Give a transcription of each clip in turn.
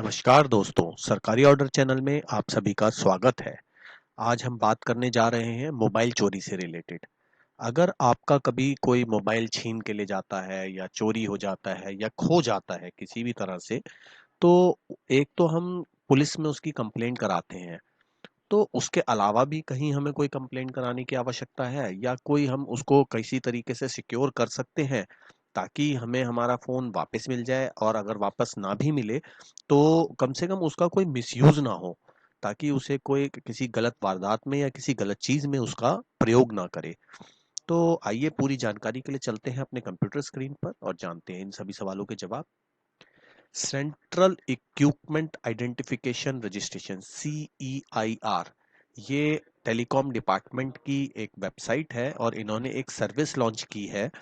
नमस्कार दोस्तों, सरकारी ऑर्डर चैनल में आप सभी का स्वागत है। आज हम बात करने जा रहे हैं मोबाइल चोरी से रिलेटेड। अगर आपका कभी कोई मोबाइल छीन के ले जाता है या चोरी हो जाता है या खो जाता है किसी भी तरह से, तो एक तो हम पुलिस में उसकी कंप्लेंट कराते हैं। तो उसके अलावा भी कहीं हमें कोई कंप्लेंट कराने की आवश्यकता है या कोई हम उसको किसी तरीके से सिक्योर कर सकते हैं ताकि हमें हमारा फ़ोन वापस मिल जाए, और अगर वापस ना भी मिले तो कम से कम उसका कोई मिसयूज ना हो, ताकि उसे कोई किसी गलत वारदात में या किसी गलत चीज में उसका प्रयोग ना करे। तो आइए पूरी जानकारी के लिए चलते हैं अपने कंप्यूटर स्क्रीन पर और जानते हैं इन सभी सवालों के जवाब। Central equipment identification registration, CEIR, ये टेलीकॉम डिपार्टमेंट की एक वेबसाइट है और इन्होंने एक सर्विस लॉन्च की है।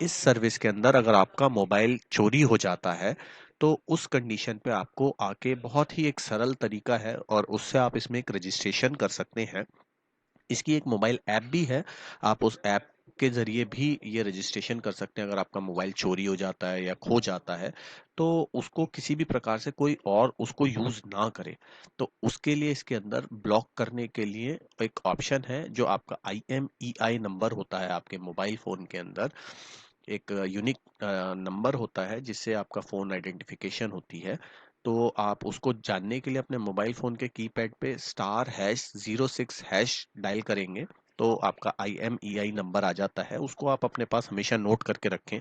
इस सर्विस के अंदर अगर आपका मोबाइल चोरी हो जाता है तो उस कंडीशन पे आपको आके बहुत ही एक सरल तरीका है और उससे आप इसमें एक रजिस्ट्रेशन कर सकते हैं। इसकी एक मोबाइल ऐप भी है। आप उस ऐप के ज़रिए भी ये रजिस्ट्रेशन कर सकते हैं। अगर आपका मोबाइल चोरी हो जाता है या खो जाता है, तो उसको किसी भी प्रकार से कोई और उसको यूज़ ना करे। तो उसके लिए इसके अंदर ब्लॉक करने के लिए एक ऑप्शन है, जो आपका IMEI नंबर होता है आपके मोबाइल फ़ोन के अंदर। एक यूनिक नंबर होता है जिससे आपका फ़ोन आइडेंटिफिकेशन होती है। तो आप उसको जानने के लिए अपने मोबाइल फ़ोन के कीपैड पे *#06# डायल करेंगे, तो आपका IMEI नंबर आ जाता है। उसको आप अपने पास हमेशा नोट करके रखें।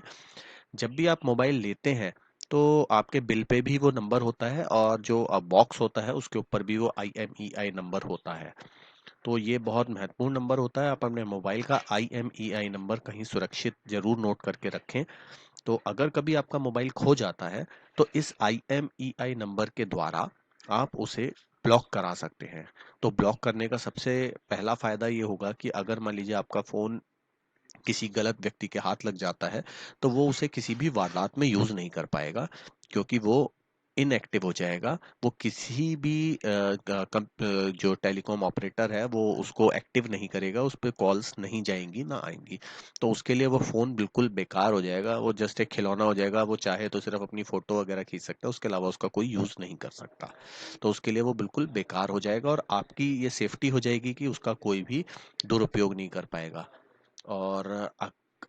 जब भी आप मोबाइल लेते हैं तो आपके बिल पे भी वो नंबर होता है, और जो बॉक्स होता है उसके ऊपर भी वो IMEI नंबर होता है। तो ये बहुत महत्वपूर्ण नंबर होता है। आप अपने मोबाइल का IMEI नंबर कहीं सुरक्षित जरूर नोट करके रखें। तो अगर कभी आपका मोबाइल खो जाता है तो इस IMEI नंबर के द्वारा आप उसे ब्लॉक करा सकते हैं। तो ब्लॉक करने का सबसे पहला फायदा ये होगा कि अगर मान लीजिए आपका फोन किसी गलत व्यक्ति के हाथ लग जाता है, तो वो उसे किसी भी वारदात में यूज नहीं कर पाएगा, क्योंकि वो इनएक्टिव हो जाएगा। वो किसी भी जो टेलीकॉम ऑपरेटर है वो उसको एक्टिव नहीं करेगा, उस पर कॉल्स नहीं जाएंगी ना आएंगी। तो उसके लिए वो फोन बिल्कुल बेकार हो जाएगा, वो जस्ट एक खिलौना हो जाएगा। वो चाहे तो सिर्फ अपनी फोटो वगैरह खींच सकता है, उसके अलावा उसका कोई यूज नहीं कर सकता। तो उसके लिए वो बिल्कुल बेकार हो जाएगा, और आपकी ये सेफ्टी हो जाएगी कि उसका कोई भी दुरुपयोग नहीं कर पाएगा। और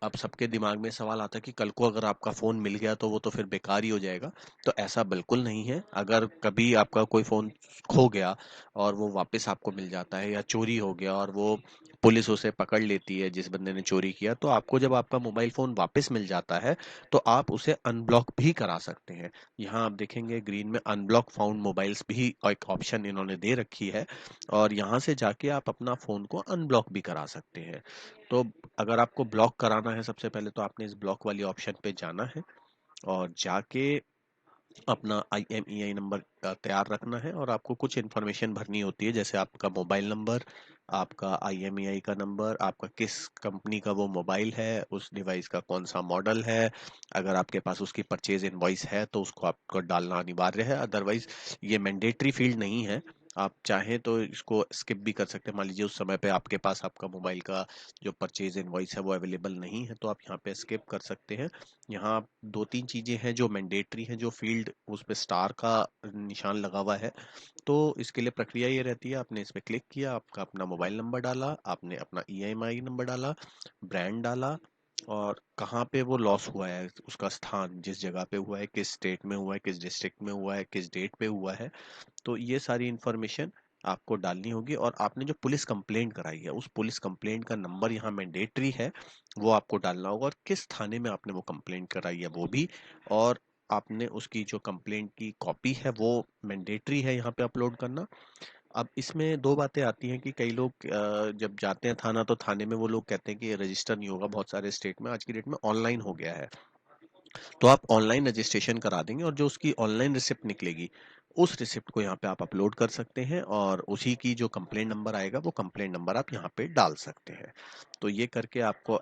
अब सबके दिमाग में सवाल आता है कि कल को अगर आपका फ़ोन मिल गया तो वो तो फिर बेकार ही हो जाएगा। तो ऐसा बिल्कुल नहीं है। अगर कभी आपका कोई फ़ोन खो गया और वो वापस आपको मिल जाता है, या चोरी हो गया और वो पुलिस उसे पकड़ लेती है जिस बंदे ने चोरी किया, तो आपको जब आपका मोबाइल फ़ोन वापस मिल जाता है तो आप उसे अनब्लॉक भी करा सकते हैं। यहाँ आप देखेंगे ग्रीन में अनब्लॉक फाउंड मोबाइल्स भी एक ऑप्शन इन्होंने दे रखी है, और यहाँ से जाके आप अपना फ़ोन को अनब्लॉक भी करा सकते हैं। तो अगर आपको ब्लॉक कराना है, सबसे पहले तो आपने इस ब्लॉक वाली ऑप्शन पे जाना है और जाके अपना IMEI नंबर तैयार रखना है, और आपको कुछ इन्फॉर्मेशन भरनी होती है, जैसे आपका मोबाइल नंबर, आपका IMEI का नंबर, आपका किस कंपनी का वो मोबाइल है, उस डिवाइस का कौन सा मॉडल है। अगर आपके पास उसकी परचेज इनवॉइस है तो उसको आपको डालना अनिवार्य है, अदरवाइज ये मैंडेटरी फील्ड नहीं है। आप चाहें तो इसको स्किप भी कर सकते हैं। मान लीजिए उस समय पे आपके पास आपका मोबाइल का जो परचेज इनवॉइस है वो अवेलेबल नहीं है, तो आप यहाँ पे स्किप कर सकते हैं। यहाँ दो तीन चीजें हैं जो मैंडेटरी हैं, जो फील्ड उस पे स्टार का निशान लगा हुआ है। तो इसके लिए प्रक्रिया ये रहती है, आपने इस पे क्लिक किया, आपका अपना मोबाइल नंबर डाला, आपने अपना EMI नंबर डाला, ब्रांड डाला, और कहाँ पे वो लॉस हुआ है, उसका स्थान जिस जगह पे हुआ है, किस स्टेट में हुआ है, किस डिस्ट्रिक्ट में हुआ है, किस डेट पे हुआ है। तो ये सारी इन्फॉर्मेशन आपको डालनी होगी, और आपने जो पुलिस कंप्लेंट कराई है उस पुलिस कंप्लेंट का नंबर यहाँ मैंडेटरी है, वो आपको डालना होगा, और किस थाने में आपने वो कंप्लेंट कराई है वो भी। और आपने उसकी जो कंप्लेंट की कॉपी है वो मैंडेटरी है यहाँ पे अपलोड करना। अब इसमें दो बातें आती हैं कि कई लोग जब जाते हैं थाना, तो थाने में वो लोग कहते हैं कि ये रजिस्टर नहीं होगा। बहुत सारे स्टेट में आज की डेट में ऑनलाइन हो गया है, तो आप ऑनलाइन रजिस्ट्रेशन करा देंगे, और जो उसकी ऑनलाइन रिसिप्ट निकलेगी उस रिसिप्ट को यहाँ पे आप अपलोड कर सकते हैं, और उसी की जो कंप्लेंट नंबर आएगा वो कंप्लेंट नंबर आप यहाँ पे डाल सकते हैं। तो ये करके आपको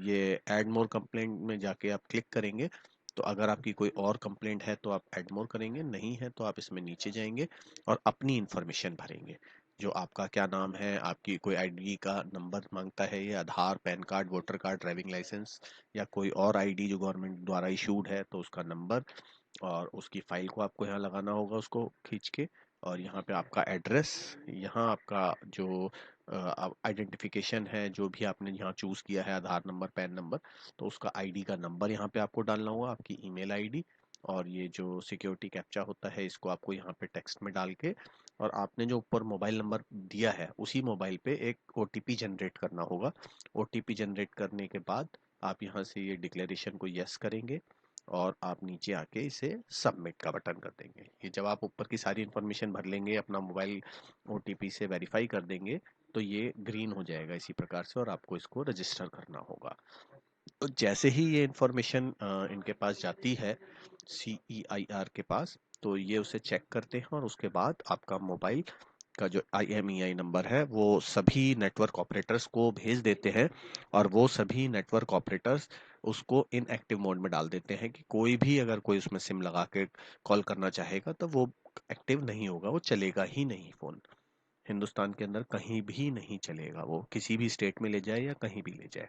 ये ऐड मोर कंप्लेंट में जाके आप क्लिक करेंगे। तो अगर आपकी कोई और कंप्लेंट है तो आप ऐड मोर करेंगे, नहीं है तो आप इसमें नीचे जाएंगे और अपनी इंफॉर्मेशन भरेंगे। जो आपका क्या नाम है, आपकी कोई ID का नंबर मांगता है, ये Aadhaar, PAN card, voter card, driving licence, या कोई और ID जो गवर्नमेंट द्वारा इशूड है तो उसका नंबर, और उसकी फाइल को आपको यहाँ लगाना होगा उसको खींच के। और यहाँ पे आपका एड्रेस, यहाँ आपका जो आइडेंटिफिकेशन है जो भी आपने यहाँ चूज़ किया है, आधार नंबर, पैन नंबर, तो उसका आईडी का नंबर यहाँ पे आपको डालना होगा, आपकी ईमेल आईडी, और ये जो सिक्योरिटी कैप्चा होता है इसको आपको यहाँ पे टेक्स्ट में डाल के, और आपने जो ऊपर मोबाइल नंबर दिया है उसी मोबाइल पे एक ओटीपी जनरेट करना होगा। ओटीपी जनरेट करने के बाद आप यहाँ से ये डिक्लेरेशन को यस करेंगे और आप नीचे आके इसे सबमिट का बटन कर देंगे। ये जब आप ऊपर की सारी इन्फॉर्मेशन भर लेंगे, अपना मोबाइल ओटीपी से वेरीफाई कर देंगे, तो ये ग्रीन हो जाएगा इसी प्रकार से, और आपको इसको रजिस्टर करना होगा। तो जैसे ही ये इन्फॉर्मेशन इनके पास जाती है, CEIR के पास, तो ये उसे चेक करते हैं और उसके बाद आपका मोबाइल का जो IMEI नंबर है वो सभी नेटवर्क ऑपरेटर्स को भेज देते हैं, और वो सभी नेटवर्क ऑपरेटर्स उसको इनएक्टिव मोड में डाल देते हैं कि कोई भी अगर कोई उसमें सिम लगा के कॉल करना चाहेगा तो वो एक्टिव नहीं होगा, वो चलेगा ही नहीं फ़ोन। हिंदुस्तान के अंदर कहीं भी नहीं चलेगा, वो किसी भी स्टेट में ले जाए या कहीं भी ले जाए।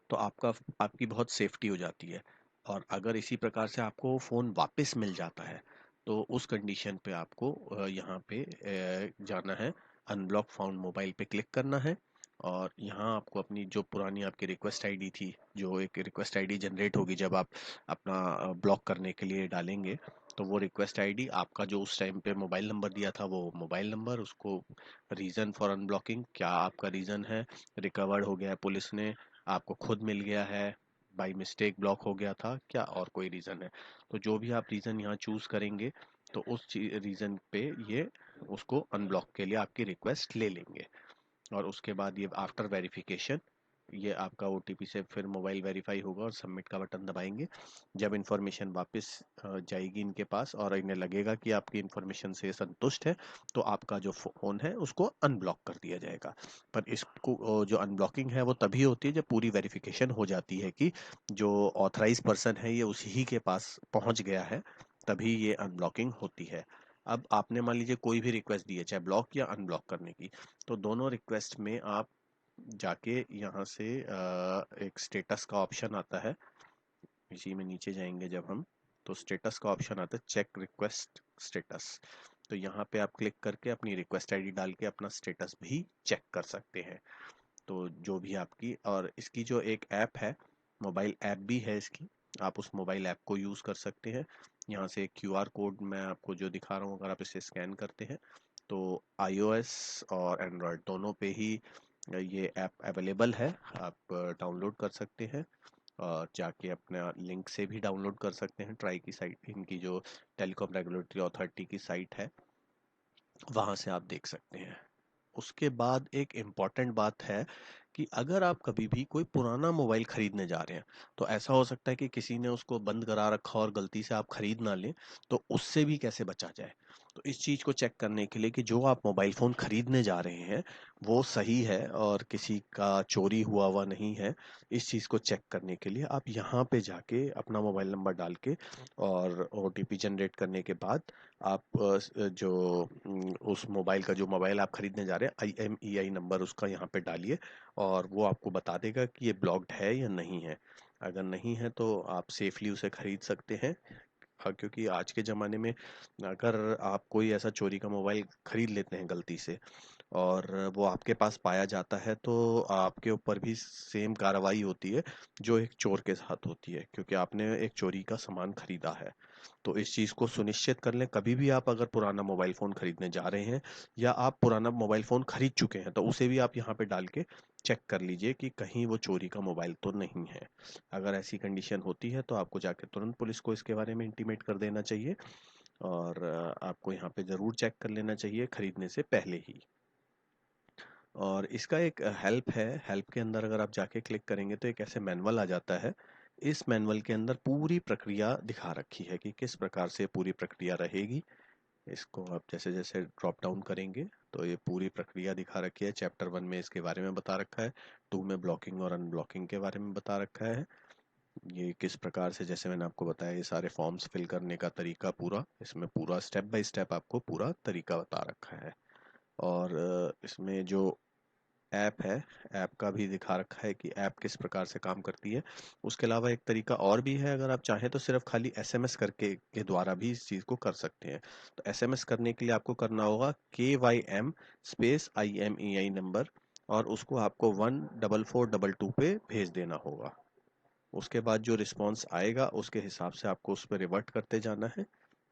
तो आपकी बहुत सेफ्टी हो जाती है। और अगर इसी प्रकार से आपको फ़ोन वापस मिल जाता है, तो उस कंडीशन पे आपको यहाँ पे जाना है, अनब्लॉक फाउंड मोबाइल पे क्लिक करना है, और यहाँ आपको अपनी जो पुरानी आपकी रिक्वेस्ट आईडी थी, जो एक रिक्वेस्ट आईडी जनरेट होगी जब आप अपना ब्लॉक करने के लिए डालेंगे, तो वो रिक्वेस्ट आईडी, आपका जो उस टाइम पे मोबाइल नंबर दिया था वो मोबाइल नंबर, उसको रीज़न फॉर अनब्लॉकिंग, क्या आपका रीज़न है, रिकवर्ड हो गया है पुलिस ने, आपको खुद मिल गया है, बाई मिस्टेक ब्लॉक हो गया था क्या, और कोई रीज़न है, तो जो भी आप रीज़न यहाँ चूज़ करेंगे तो उस रीज़न पे ये उसको अनब्लॉक के लिए आपकी रिक्वेस्ट ले लेंगे। और उसके बाद ये आफ्टर वेरिफिकेशन, ये आपका ओटीपी से फिर मोबाइल वेरीफाई होगा और सबमिट का बटन दबाएंगे। जब इन्फॉर्मेशन वापस जाएगी इनके पास और इन्हें लगेगा कि आपकी इन्फॉर्मेशन से संतुष्ट है, तो आपका जो फ़ोन है उसको अनब्लॉक कर दिया जाएगा। पर इसको जो अनब्लॉकिंग है वो तभी होती है जब पूरी वेरिफिकेशन हो जाती है कि जो ऑथराइज पर्सन है ये उसी ही के पास पहुंच गया है, तभी ये अनब्लॉकिंग होती है। अब आपने मान लीजिए कोई भी रिक्वेस्ट दी है, चाहे ब्लॉक या अनब्लॉक करने की, तो दोनों रिक्वेस्ट में आप जाके यहाँ से एक स्टेटस का ऑप्शन आता है, इसी में नीचे जाएंगे जब हम, तो स्टेटस का ऑप्शन आता है, चेक रिक्वेस्ट स्टेटस। तो यहाँ पे आप क्लिक करके अपनी रिक्वेस्ट आईडी डाल के अपना स्टेटस भी चेक कर सकते हैं। तो जो भी आपकी, और इसकी जो एक ऐप है, मोबाइल ऐप भी है इसकी, आप उस मोबाइल ऐप को यूज़ कर सकते हैं। यहाँ से क्यूआर कोड मैं आपको जो दिखा रहा हूँ, अगर आप इसे स्कैन करते हैं तो iOS और एंड्रॉयड दोनों पे ही ये ऐप अवेलेबल है, आप डाउनलोड कर सकते हैं, और जाके अपना लिंक से भी डाउनलोड कर सकते हैं, ट्राई की साइट, इनकी जो टेलीकॉम रेगुलेटरी अथॉरिटी की साइट है, वहाँ से आप देख सकते हैं। उसके बाद एक इम्पॉर्टेंट बात है कि अगर आप कभी भी कोई पुराना मोबाइल खरीदने जा रहे हैं, तो ऐसा हो सकता है कि किसी ने उसको बंद करा रखा और गलती से आप खरीद ना लें, तो उससे भी कैसे बचा जाए। तो इस चीज़ को चेक करने के लिए कि जो आप मोबाइल फ़ोन खरीदने जा रहे हैं वो सही है और किसी का चोरी हुआ हुआ नहीं है, इस चीज़ को चेक करने के लिए आप यहाँ पे जाके अपना मोबाइल नंबर डाल के और ओटीपी जनरेट करने के बाद आप उस मोबाइल का, जो मोबाइल आप खरीदने जा रहे हैं, IMEI नंबर उसका यहाँ पे डालिए, और वो आपको बता देगा कि ये ब्लॉक्ड है या नहीं है। अगर नहीं है तो आप सेफली उसे खरीद सकते हैं। हाँ, क्योंकि आज के ज़माने में अगर आप कोई ऐसा चोरी का मोबाइल खरीद लेते हैं गलती से और वो आपके पास पाया जाता है, तो आपके ऊपर भी सेम कार्रवाई होती है जो एक चोर के साथ होती है, क्योंकि आपने एक चोरी का सामान खरीदा है। तो इस चीज़ को सुनिश्चित कर लें, कभी भी आप अगर पुराना मोबाइल फ़ोन खरीदने जा रहे हैं या आप पुराना मोबाइल फ़ोन खरीद चुके हैं, तो उसे भी आप यहाँ पे डाल के चेक कर लीजिए कि कहीं वो चोरी का मोबाइल तो नहीं है। अगर ऐसी कंडीशन होती है तो आपको जाके तुरंत पुलिस को इसके बारे में इंटीमेट कर देना चाहिए, और आपको यहाँ पे ज़रूर चेक कर लेना चाहिए खरीदने से पहले ही। और इसका एक हेल्प है, हेल्प के अंदर अगर आप जाके क्लिक करेंगे तो एक ऐसे मैनुअल आ जाता है। इस मैनुअल के अंदर पूरी प्रक्रिया दिखा रखी है कि किस प्रकार से पूरी प्रक्रिया रहेगी। इसको आप जैसे जैसे ड्रॉप डाउन करेंगे तो ये पूरी प्रक्रिया दिखा रखी है। चैप्टर 1 में इसके बारे में बता रखा है, 2 में ब्लॉकिंग और अनब्लॉकिंग के बारे में बता रखा है। ये किस प्रकार से, जैसे मैंने आपको बताया, ये सारे फॉर्म्स फिल करने का तरीका पूरा, इसमें पूरा स्टेप बाय स्टेप आपको पूरा तरीका बता रखा है। और इसमें जो ऐप है, ऐप का भी दिखा रखा है कि ऐप किस प्रकार से काम करती है। उसके अलावा एक तरीका और भी है, अगर आप चाहें तो सिर्फ खाली एसएमएस करके के द्वारा भी इस चीज़ को कर सकते हैं। तो एसएमएस करने के लिए आपको करना होगा KYM स्पेस IMEI नंबर, और उसको आपको 14422 पे भेज देना होगा। उसके बाद जो रिस्पॉन्स आएगा उसके हिसाब से आपको उस पर रिवर्ट करते जाना है,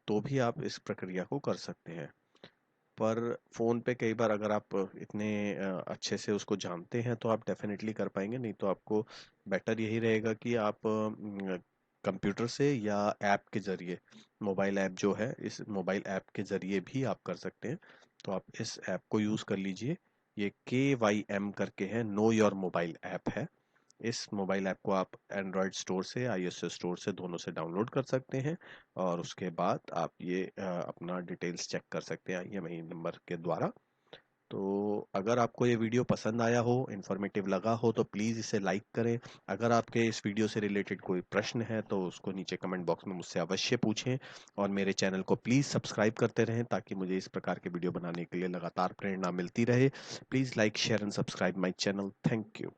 तो भी आप इस प्रक्रिया को कर सकते हैं। पर फ़ोन पे कई बार अगर आप इतने अच्छे से उसको जानते हैं तो आप डेफिनेटली कर पाएंगे, नहीं तो आपको बेटर यही रहेगा कि आप कंप्यूटर से या ऐप के ज़रिए, मोबाइल ऐप जो है, इस मोबाइल ऐप के ज़रिए भी आप कर सकते हैं। तो आप इस ऐप को यूज़ कर लीजिए। ये KYM करके है, नो योर मोबाइल ऐप है। इस मोबाइल ऐप को आप एंड्रॉयड स्टोर से, iOS स्टोर से, दोनों से डाउनलोड कर सकते हैं। और उसके बाद आप ये अपना डिटेल्स चेक कर सकते हैं IMEI नंबर के द्वारा। तो अगर आपको ये वीडियो पसंद आया हो, इन्फॉर्मेटिव लगा हो, तो प्लीज़ इसे लाइक करें। अगर आपके इस वीडियो से रिलेटेड कोई प्रश्न है तो उसको नीचे कमेंट बॉक्स में मुझसे अवश्य पूछें। और मेरे चैनल को प्लीज़ सब्सक्राइब करते रहें ताकि मुझे इस प्रकार के वीडियो बनाने के लिए लगातार प्रेरणा मिलती रहे। Please like, share and subscribe my channel. Thank you.